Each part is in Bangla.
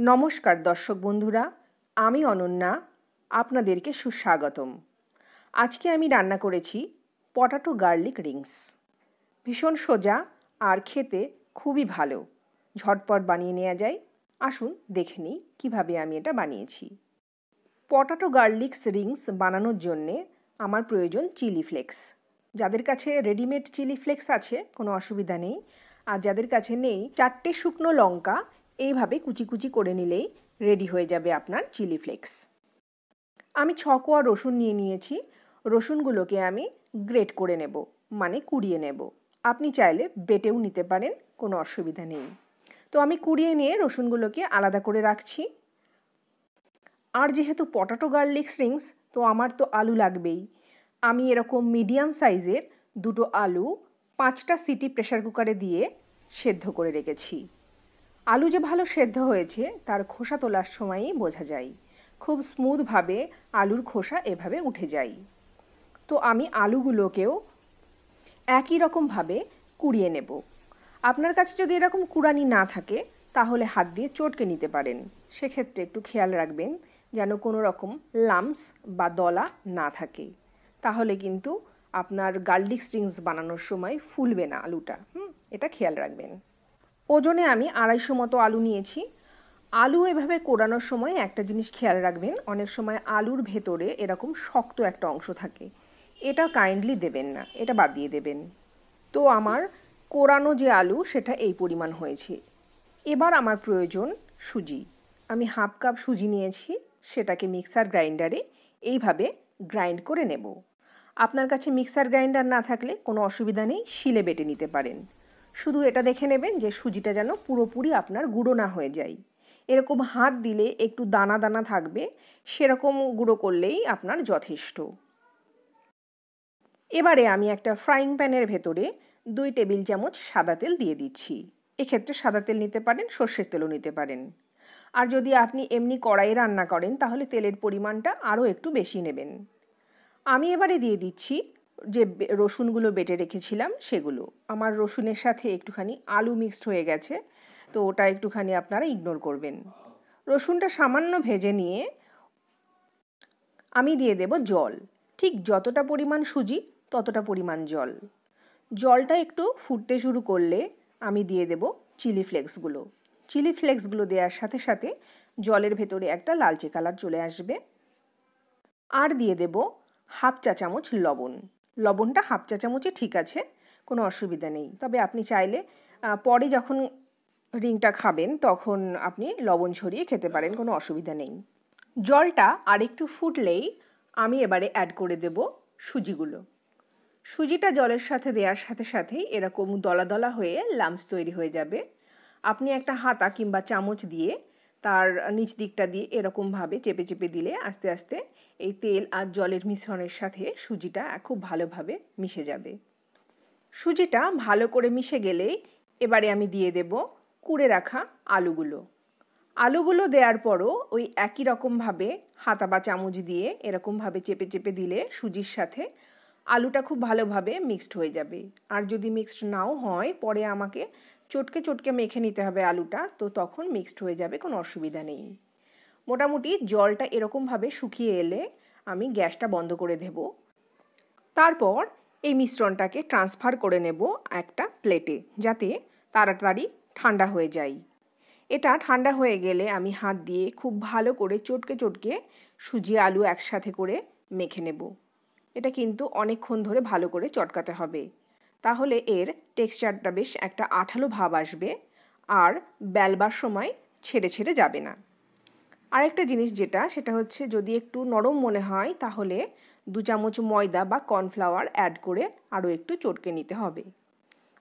নমস্কার দর্শক বন্ধুরা, আমি অনন্যা, আপনাদেরকে সুস্বাগতম। আজকে আমি রান্না করেছি পটাটো গার্লিক রিংস। ভীষণ সোজা আর খেতে খুবই ভালো, ঝটপট বানিয়ে নেওয়া যায়। আসুন দেখে নিই কীভাবে আমি এটা বানিয়েছি। পটাটো গার্লিক রিংস বানানোর জন্যে আমার প্রয়োজন চিলি ফ্লেক্স। যাদের কাছে রেডিমেড চিলি ফ্লেক্স আছে কোনো অসুবিধা নেই, আর যাদের কাছে নেই 4টে শুকনো লঙ্কা এইভাবে কুচি কুচি করে নিলেই রেডি হয়ে যাবে আপনার চিলি ফ্লেক্স। আমি 6 কোয়া রসুন নিয়ে নিয়েছি। রসুনগুলোকে আমি গ্রেট করে নেব, মানে কুড়িয়ে নেব। আপনি চাইলে বেটেও নিতে পারেন, কোনো অসুবিধা নেই। তো আমি কুড়িয়ে নিয়ে রসুনগুলোকে আলাদা করে রাখছি। আর যেহেতু পটাটো গার্লিক রিংস, তো আমার তো আলু লাগবেই। আমি এরকম মিডিয়াম সাইজের 2টো আলু 5টা সিটি প্রেসার কুকারে দিয়ে সেদ্ধ করে রেখেছি। আলু যে ভালো সেদ্ধ হয়েছে তার খোসা তোলার সময়ই বোঝা যায়। খুব স্মুথভাবে আলুর খোসা এভাবে উঠে যায়। তো আমি আলুগুলোকেও একই রকমভাবে কুড়িয়ে নেব। আপনার কাছে যদি এরকম কুড়ানি না থাকে তাহলে হাত দিয়ে চটকে নিতে পারেন। সেক্ষেত্রে একটু খেয়াল রাখবেন যেন কোনো রকম লাম্পস বা দলা না থাকে, তাহলে কিন্তু আপনার গার্লিক রিংস বানানোর সময় ফুলবে না আলুটা। এটা খেয়াল রাখবেন। ওজনে আমি 250 মতো আলু নিয়েছি। আলু এভাবে কোড়ানোর সময় একটা জিনিস খেয়াল রাখবেন, অনেক সময় আলুর ভেতরে এরকম শক্ত একটা অংশ থাকে, এটা কাইন্ডলি দেবেন না, এটা বাদ দিয়ে দেবেন। তো আমার কোড়ানো যে আলু সেটা এই পরিমাণ হয়েছে। এবার আমার প্রয়োজন সুজি। আমি 1/2 কাপ সুজি নিয়েছি, সেটাকে মিক্সার গ্রাইন্ডারে এইভাবে গ্রাইন্ড করে নেব। আপনার কাছে মিক্সার গ্রাইন্ডার না থাকলে কোনো অসুবিধা নেই, শিলে বেটে নিতে পারেন। শুধু এটা দেখে নেবেন যে সুজিটা যেন পুরোপুরি আপনার গুঁড়ো না হয়ে যায়। এরকম হাত দিলে একটু দানা দানা থাকবে, সেরকম গুঁড়ো করলেই আপনার যথেষ্ট। এবারে আমি একটা ফ্রাইং প্যানের ভেতরে 2 টেবিল চামচ সাদা তেল দিয়ে দিচ্ছি। এক্ষেত্রে সাদা তেল নিতে পারেন, সর্ষের তেলও নিতে পারেন। আর যদি আপনি এমনি কড়াইয়ে রান্না করেন তাহলে তেলের পরিমাণটা আরও একটু বেশি নেবেন। আমি এবারে দিয়ে দিচ্ছি যে রসুনগুলো বেটে রেখেছিলাম সেগুলো। আমার রসুনের সাথে একটুখানি আলু মিক্সড হয়ে গেছে, তো ওটা একটুখানি আপনারা ইগনোর করবেন। রসুনটা সামান্য ভেজে নিয়ে আমি দিয়ে দেব জল। ঠিক যতটা পরিমাণ সুজি ততটা পরিমাণ জল। জলটা একটু ফুটতে শুরু করলে আমি দিয়ে দেব চিলি ফ্লেক্সগুলো। চিলি ফ্লেক্সগুলো দেওয়ার সাথে সাথে জলের ভেতরে একটা লালচে কালার চলে আসবে। আর দিয়ে দেব 1/2 চা চামচ লবণ। লবণটা 1/2 চা চামচে ঠিক আছে, কোনো অসুবিধা নেই। তবে আপনি চাইলে পরে যখন রিংটা খাবেন তখন আপনি লবণ ছড়িয়ে খেতে পারেন, কোনো অসুবিধা নেই। জলটা আরেকটু ফুটলেই আমি এবারে অ্যাড করে দেব সুজিগুলো। সুজিটা জলের সাথে দেওয়ার সাথে সাথেই এরকম দলা দলা হয়ে লাম্পস তৈরি হয়ে যাবে। আপনি একটা হাতা কিংবা চামচ দিয়ে তার নিচ দিকটা দিয়ে এরকমভাবে চেপে চেপে দিলে আস্তে আস্তে এই তেল আর জলের মিশ্রণের সাথে সুজিটা খুব ভালোভাবে মিশে যাবে। সুজিটা ভালো করে মিশে গেলেই এবারে আমি দিয়ে দেব কুড়ে রাখা আলুগুলো। আলুগুলো দেওয়ার পরও ওই একই রকমভাবে হাতা বা চামচ দিয়ে এরকমভাবে চেপে চেপে দিলে সুজির সাথে আলুটা খুব ভালোভাবে মিক্সড হয়ে যাবে। আর যদি মিক্সড নাও হয় পরে আমাকে চটকে চটকে মেখে নিতে হবে আলুটা, তো তখন মিক্সড হয়ে যাবে, কোনো অসুবিধা নেই। মোটামুটি জলটা এরকমভাবে শুকিয়ে এলে আমি গ্যাসটা বন্ধ করে দেব। তারপর এই মিশ্রণটাকে ট্রান্সফার করে নেব একটা প্লেটে, যাতে তাড়াতাড়ি ঠান্ডা হয়ে যায়। এটা ঠান্ডা হয়ে গেলে আমি হাত দিয়ে খুব ভালো করে চটকে চটকে সুজি আলু একসাথে করে মেখে নেব। এটা কিন্তু অনেকক্ষণ ধরে ভালো করে চটকাতে হবে, তাহলে এর টেক্সচারটা বেশ একটা আঠালো ভাব আসবে আর বেলবার সময় ছেড়ে ছেড়ে যাবে না। আরেকটা জিনিস সেটা হচ্ছে যদি একটু নরম মনে হয় তাহলে 2 চামচ ময়দা বা কর্নফ্লাওয়ার অ্যাড করে আরও একটু চটকে নিতে হবে।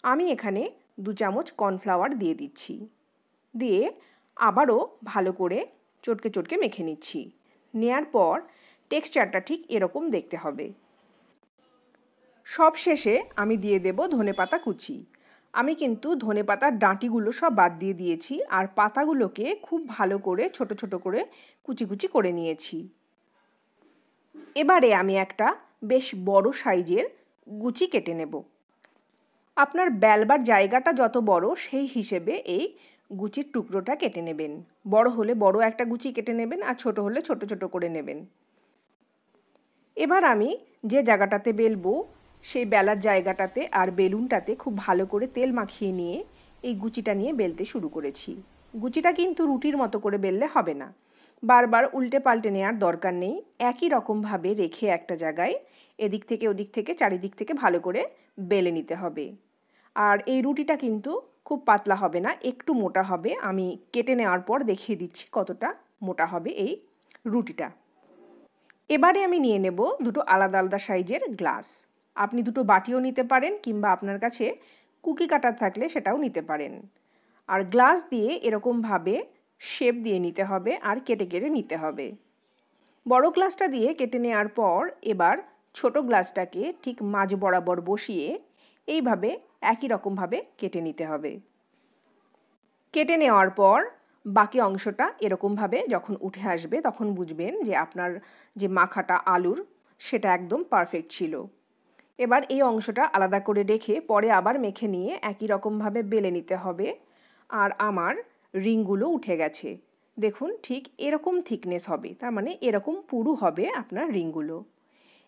আমি এখানে 2 চামচ কর্নফ্লাওয়ার দিয়ে দিচ্ছি, দিয়ে আবারও ভালো করে চটকে চটকে মেখে নিচ্ছি। নেয়ার পর টেক্সচারটা ঠিক এরকম দেখতে হবে। সব শেষে আমি দিয়ে দেব ধনেপাতা কুচি। আমি কিন্তু ধনেপাতার ডাঁটিগুলো সব বাদ দিয়ে দিয়েছি, আর পাতাগুলোকে খুব ভালো করে ছোট ছোট করে কুচি কুচি করে নিয়েছি। এবারে আমি একটা বেশ বড় সাইজের গুচি কেটে নেব। আপনার বেলবার জায়গাটা যত বড় সেই হিসেবে এই গুচির টুকরোটা কেটে নেবেন। বড় হলে বড় একটা গুচি কেটে নেবেন, আর ছোট হলে ছোট ছোট করে নেবেন। এবার আমি যে জায়গাটাতে বেলবো সেই বেলার জায়গাটাতে আর বেলুনটাতে খুব ভালো করে তেল মাখিয়ে নিয়ে এই গুচিটা নিয়ে বেলতে শুরু করেছি। গুচিটা কিন্তু রুটির মতো করে বেললে হবে না, বারবার উল্টে পাল্টে নেওয়ার দরকার নেই। একই রকমভাবে রেখে একটা জায়গায় এদিক থেকে ওদিক থেকে চারিদিক থেকে ভালো করে বেলে নিতে হবে। আর এই রুটিটা কিন্তু খুব পাতলা হবে না, একটু মোটা হবে। আমি কেটে নেওয়ার পর দেখিয়ে দিচ্ছি কতটা মোটা হবে এই রুটিটা। এবারে আমি নিয়ে নেব দুটো আলাদা আলাদা সাইজের গ্লাস। আপনি দুটো বাটিও নিতে পারেন, কিংবা আপনার কাছে কুকি কাটার থাকলে সেটাও নিতে পারেন। আর গ্লাস দিয়ে এরকমভাবে শেপ দিয়ে নিতে হবে আর কেটে কেটে নিতে হবে। বড় গ্লাসটা দিয়ে কেটে নেওয়ার পর এবার ছোট গ্লাসটাকে ঠিক মাঝ বরাবর বসিয়ে এইভাবে একই রকমভাবে কেটে নিতে হবে। কেটে নেওয়ার পর বাকি অংশটা এরকমভাবে যখন উঠে আসবে তখন বুঝবেন যে আপনার যে মাখাটা আলুর সেটা একদম পারফেক্ট ছিল। এবার এই অংশটা আলাদা করে রেখে পরে আবার মেখে নিয়ে একই রকমভাবে বেলে নিতে হবে। আর আমার রিংগুলো উঠে গেছে, দেখুন ঠিক এরকম থিকনেস হবে, তার মানে এরকম পুরু হবে আপনার রিংগুলো।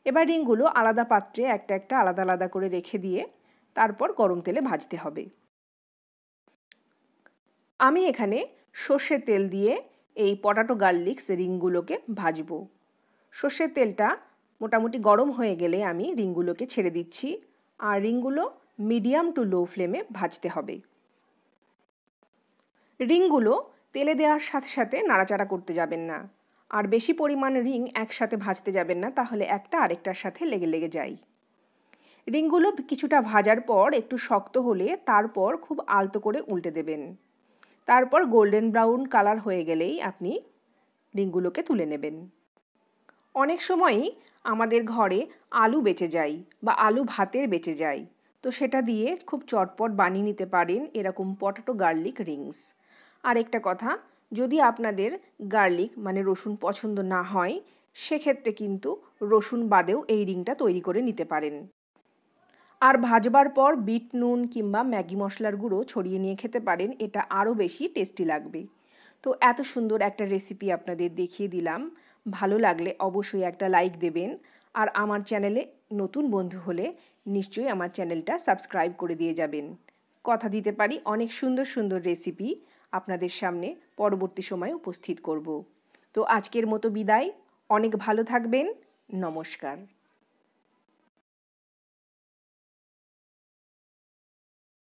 এবার রিংগুলো আলাদা পাত্রে একটা একটা আলাদা আলাদা করে রেখে দিয়ে তারপর গরম তেলে ভাজতে হবে। আমি এখানে সর্ষের তেল দিয়ে এই পটাটো গার্লিক্স রিংগুলোকে ভাজবো। সর্ষের তেলটা মোটামুটি গরম হয়ে গেলে আমি রিংগুলোকে ছেড়ে দিচ্ছি, আর রিংগুলো মিডিয়াম টু লো ফ্লেমে ভাজতে হবে। রিংগুলো তেলে দেওয়ার সাথে সাথে নাড়াচাড়া করতে যাবেন না, আর বেশি পরিমাণ রিং একসাথে ভাজতে যাবেন না, তাহলে একটা আরেকটার সাথে লেগে লেগে যায়। রিংগুলো কিছুটা ভাজার পর একটু শক্ত হলে তারপর খুব আলতো করে উল্টে দেবেন। তারপর গোল্ডেন ব্রাউন কালার হয়ে গেলেই আপনি রিংগুলোকে তুলে নেবেন। অনেক সময়ই আমাদের ঘরে আলু বেঁচে যায় বা আলু ভাতের বেঁচে যায়, তো সেটা দিয়ে খুব চটপট বানিয়ে নিতে পারেন এরকম পটাটো গার্লিক রিংস। আর একটা কথা, যদি আপনাদের গার্লিক মানে রসুন পছন্দ না হয় সেক্ষেত্রে কিন্তু রসুন বাদেও এই রিংটা তৈরি করে নিতে পারেন। আর ভাজবার পর বিট নুন কিংবা ম্যাগি মশলার গুঁড়ো ছড়িয়ে নিয়ে খেতে পারেন, এটা আরও বেশি টেস্টি লাগবে। তো এত সুন্দর একটা রেসিপি আপনাদের দেখিয়ে দিলাম। ভালো লাগলে অবশ্যই একটা লাইক দেবেন, আর আমার চ্যানেলে নতুন বন্ধু হলে নিশ্চয়ই আমার চ্যানেলটা সাবস্ক্রাইব করে দিয়ে যাবেন। কথা দিতে পারি অনেক সুন্দর সুন্দর রেসিপি আপনাদের সামনে পরবর্তী সময়ে উপস্থিত করব। তো আজকের মতো বিদায়, অনেক ভালো থাকবেন, নমস্কার।